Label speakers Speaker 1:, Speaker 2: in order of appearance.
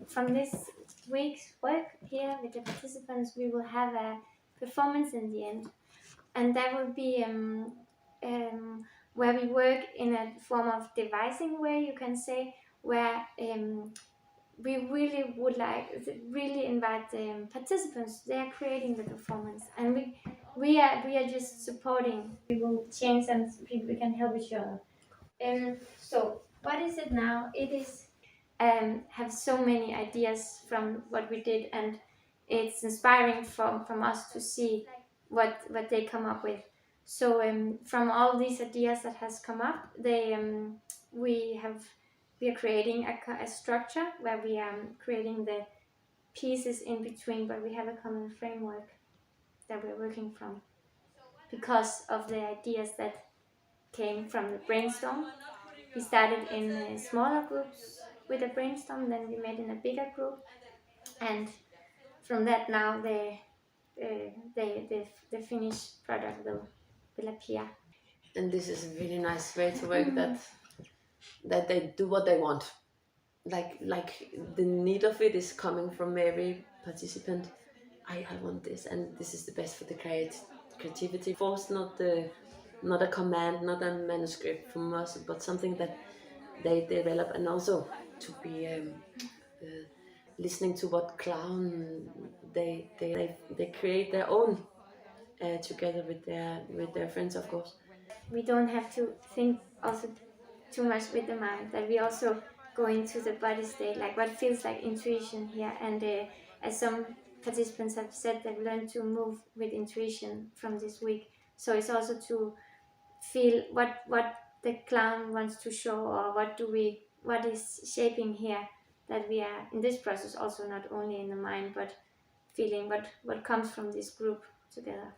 Speaker 1: from this week's work here with the participants, we will have a performance in the end, and that will be where we work in a form of devising way, you can say, where we really would really invite the participants. They are creating the performance, and we are just supporting. We will change and we can help each other. So what is it now? It is have so many ideas from what we did, and it's inspiring from us to see what they come up with. So from all these ideas that has come up, we are creating a structure where we are creating the pieces in between, but we have a common framework that we're working from because of the ideas that came from the brainstorm. We started in smaller groups with a brainstorm, then we met in a bigger group, and from that now the finished product will appear.
Speaker 2: And this is a really nice way to work, that they do what they want. Like the need of it is coming from every participant. I want this, and this is the best for the creativity. Force, not a command, not a manuscript from us, but something that they develop, and also to be listening to what clown they create their own, together with their friends, of course.
Speaker 1: We don't have to think also too much with the mind, that we also go into the body state, like what feels like intuition here. And as some participants have said, they've learned to move with intuition from this week. So it's also to feel what the clown wants to show, or what is shaping here, that we are in this process also not only in the mind but feeling what comes from this group together.